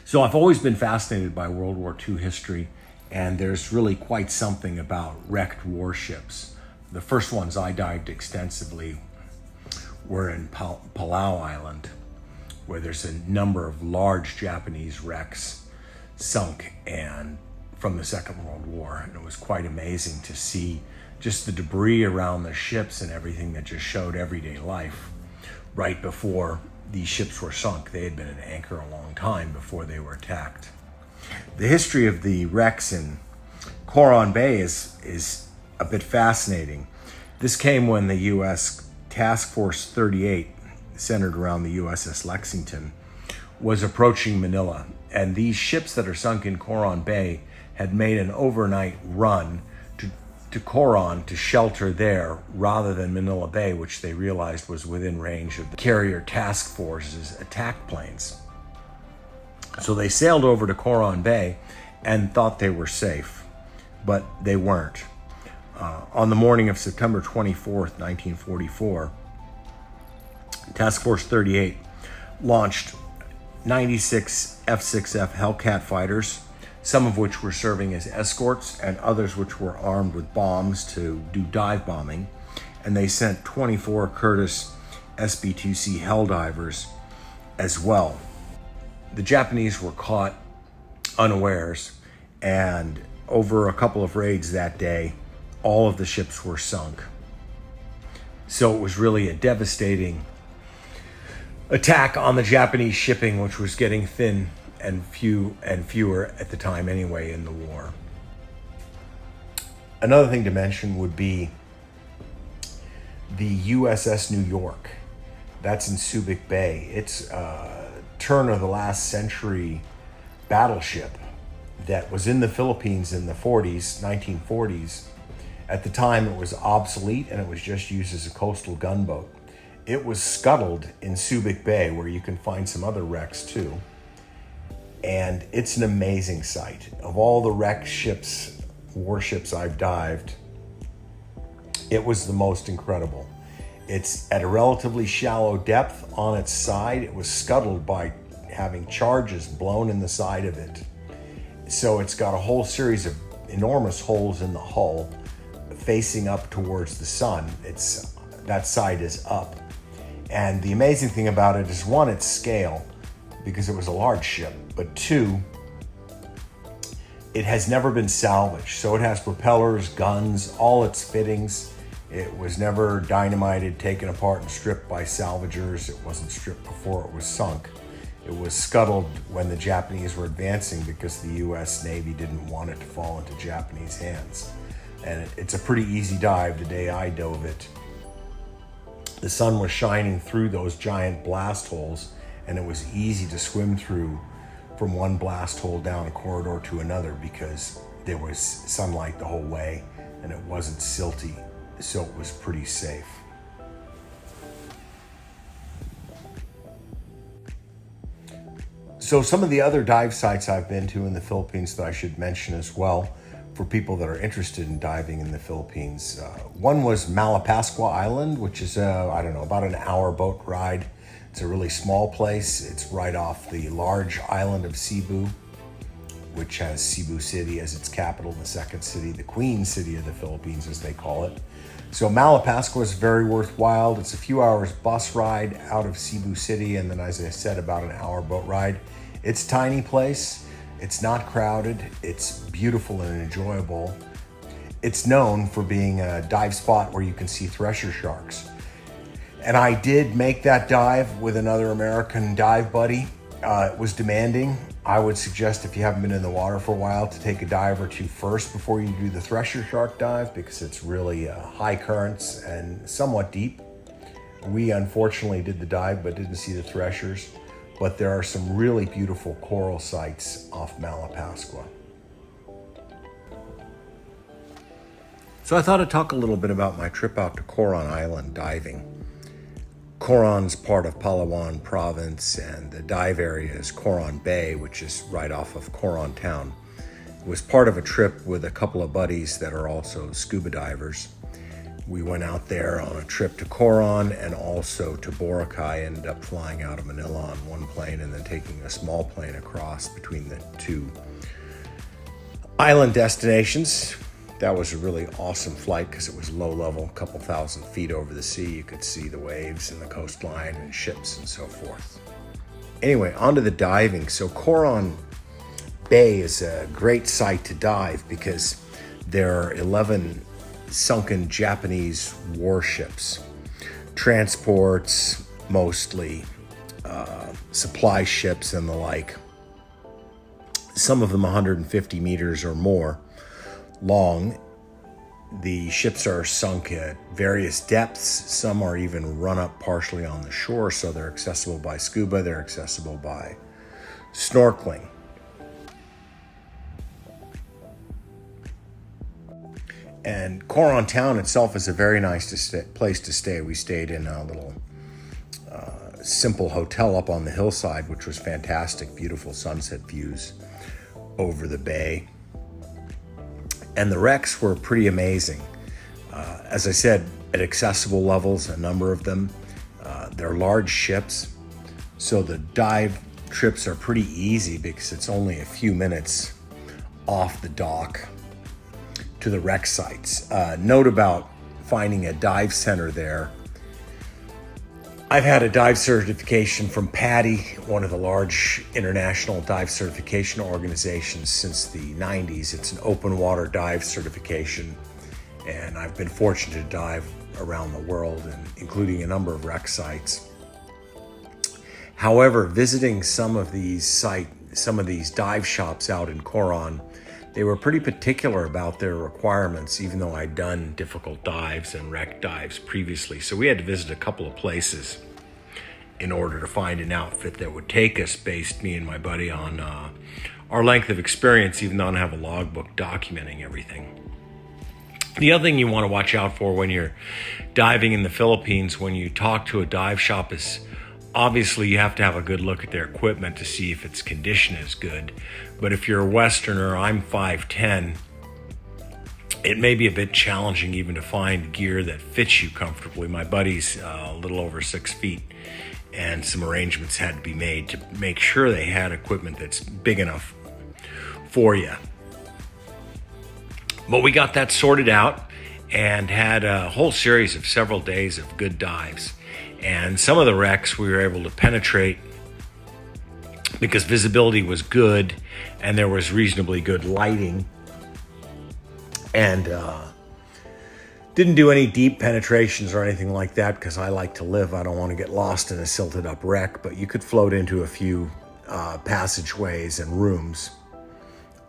So I've always been fascinated by World War II history, and there's really quite something about wrecked warships. The first ones I dived extensively were in Palau Island, where there's a number of large Japanese wrecks sunk and from the Second World War. And it was quite amazing to see just the debris around the ships and everything that just showed everyday life right before these ships were sunk. They had been at anchor a long time before they were attacked. The history of the wrecks in Coron Bay is a bit fascinating. This came when the U.S. Task Force 38, centered around the USS Lexington, was approaching Manila. And these ships that are sunk in Coron Bay had made an overnight run to Coron to shelter there rather than Manila Bay, which they realized was within range of the carrier task force's attack planes. So they sailed over to Coron Bay and thought they were safe, but they weren't. On the morning of September 24th, 1944, Task Force 38 launched 96 F-6F Hellcat fighters, some of which were serving as escorts and others which were armed with bombs to do dive bombing. And they sent 24 Curtis SBTC HELLDIVERS as well. The Japanese were caught unawares, and over a couple of raids that day, all of the ships were sunk. So it was really a devastating attack on the Japanese shipping, which was getting thin and fewer at the time anyway in the war. Another thing to mention would be the USS New York. That's in Subic Bay. It's a turn of the last century battleship that was in the Philippines in the 1940s. At the time, it was obsolete and it was just used as a coastal gunboat. It was scuttled in Subic Bay, where you can find some other wrecks too. And it's an amazing sight. Of all the wrecked ships, warships I've dived, it was the most incredible. It's at a relatively shallow depth on its side. It was scuttled by having charges blown in the side of it. So it's got a whole series of enormous holes in the hull facing up towards the sun. That side is up. And the amazing thing about it is, one, its scale, because it was a large ship, but two, it has never been salvaged. So it has propellers, guns, all its fittings. It was never dynamited, taken apart and stripped by salvagers. It wasn't stripped before it was sunk. It was scuttled when the Japanese were advancing because the US Navy didn't want it to fall into Japanese hands. And it's a pretty easy dive. The day I dove it, the sun was shining through those giant blast holes, and it was easy to swim through from one blast hole down a corridor to another because there was sunlight the whole way and it wasn't silty, so it was pretty safe. So some of the other dive sites I've been to in the Philippines that I should mention as well for people that are interested in diving in the Philippines. One was MALAPASCUA Island, which is, about an hour boat ride. It's a really small place. It's right off the large island of Cebu, which has Cebu City as its capital, the second city, the Queen City of the Philippines, as they call it. So MALAPASCUA is very worthwhile. It's a few hours bus ride out of Cebu City, and then, as I said, about an hour boat ride. It's a tiny place. It's not crowded. It's beautiful and enjoyable. It's known for being a dive spot where you can see thresher sharks. And I did make that dive with another American dive buddy. It was demanding. I would suggest, if you haven't been in the water for a while, to take a dive or two first before you do the thresher shark dive, because it's really high currents and somewhat deep. We unfortunately did the dive but didn't see the threshers, but there are some really beautiful coral sites off MALAPASCUA. So I thought I'd talk a little bit about my trip out to Coron Island diving. Coron's part of Palawan province, and the dive area is Coron Bay, which is right off of Coron town. It was part of a trip with a couple of buddies that are also scuba divers. We went out there on a trip to Coron and also to Boracay. Ended up flying out of Manila on one plane and then taking a small plane across between the two island destinations. That was a really awesome flight because it was low level, a couple thousand feet over the sea. You could see the waves and the coastline and ships and so forth. Anyway, onto the diving. So Coron Bay is a great site to dive because there are 11 sunken Japanese warships, transports, mostly supply ships and the like. Some of them 150 meters or more long. The ships are sunk at various depths. Some are even run up partially on the shore, so they're accessible by scuba, they're accessible by snorkeling. And Coron town itself is a very nice place to stay. We stayed in a little simple hotel up on the hillside, which was fantastic, beautiful sunset views over the bay. And the wrecks were pretty amazing. As I said, at accessible levels, a number of them. They're large ships, so the dive trips are pretty easy because it's only a few minutes off the dock to the wreck sites. Note about finding a dive center there. I've had a dive certification from PADI, one of the large international dive certification organizations, since the 90s. It's an open water dive certification, and I've been fortunate to dive around the world, and including a number of wreck sites. However, visiting some of these dive shops out in Coron, they were pretty particular about their requirements, even though I'd done difficult dives and wreck dives previously. So we had to visit a couple of places in order to find an outfit that would take us, based, me and my buddy, on our length of experience, even though I don't have a logbook documenting everything. The other thing you want to watch out for when you're diving in the Philippines, when you talk to a dive shop, is obviously you have to have a good look at their equipment to see if its condition is good. But if you're a Westerner, I'm 5'10", it may be a bit challenging even to find gear that fits you comfortably. My buddy's a little over 6 feet, and some arrangements had to be made to make sure they had equipment that's big enough for you. But we got that sorted out and had a whole series of several days of good dives. And some of the wrecks we were able to penetrate because visibility was good and there was reasonably good lighting. And didn't do any deep penetrations or anything like that because I like to live. I don't want to get lost in a silted up wreck, but you could float into a few passageways and rooms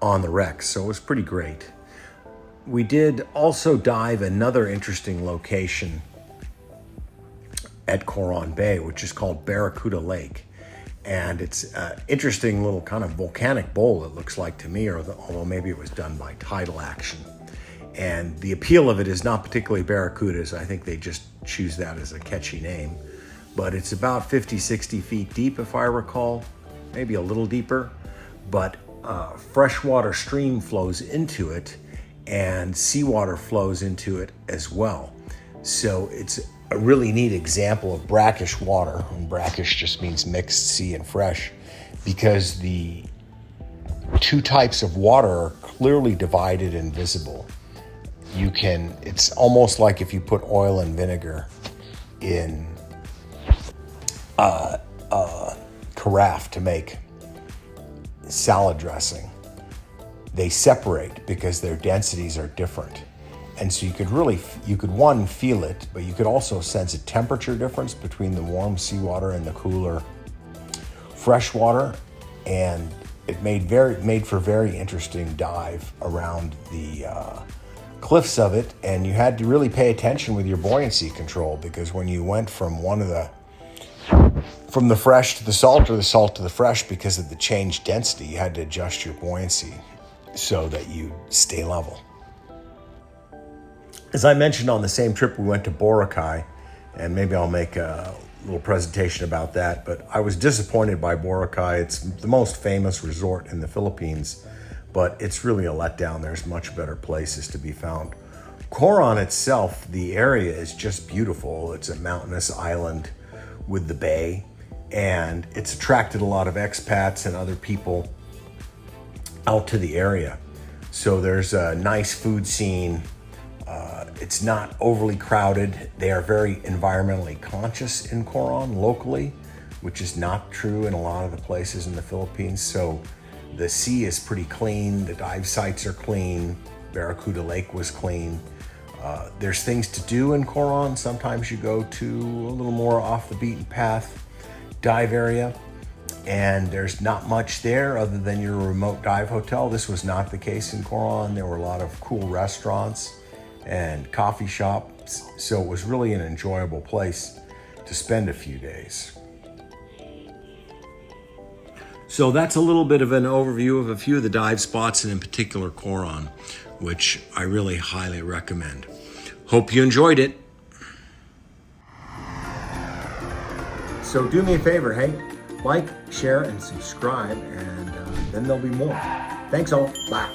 on the wrecks, so it was pretty great. We did also dive another interesting location at Coron Bay, which is called Barracuda Lake. And it's an interesting little kind of volcanic bowl, it looks like to me, although maybe it was done by tidal action. And the appeal of it is not particularly barracudas. I think they just choose that as a catchy name. But it's about 50, 60 feet deep, if I recall, maybe a little deeper. But freshwater stream flows into it and seawater flows into it as well. So it's a really neat example of brackish water, and brackish just means mixed sea and fresh, because the two types of water are clearly divided and visible. It's almost like if you put oil and vinegar in a carafe to make salad dressing. They separate because their densities are different. And so you could one, feel it, but you could also sense a temperature difference between the warm seawater and the cooler freshwater. And it made for a very interesting dive around the cliffs of it. And you had to really pay attention with your buoyancy control, because when you went from the fresh to the salt, or the salt to the fresh, because of the changed density, you had to adjust your buoyancy so that you stay level. As I mentioned, on the same trip, we went to Boracay, and maybe I'll make a little presentation about that, but I was disappointed by Boracay. It's the most famous resort in the Philippines, but it's really a letdown. There's much better places to be found Coron itself, the area is just beautiful. It's a mountainous island with the bay, and it's attracted a lot of expats and other people out to the area. So there's a nice food scene. It's not overly crowded. They are very environmentally conscious in Coron locally, which is not true in a lot of the places in the Philippines. So the sea is pretty clean. The dive sites are clean. Barracuda Lake was clean. There's things to do in Coron. Sometimes you go to a little more off the beaten path dive area, and there's not much there other than your remote dive hotel. This was not the case in Coron. There were a lot of cool restaurants and coffee shops, so it was really an enjoyable place to spend a few days. So that's a little bit of an overview of a few of the dive spots, and in particular Coron, which I really highly recommend. Hope you enjoyed it. So do me a favor, hey, like, share, and subscribe, and then there'll be more. Thanks all, bye.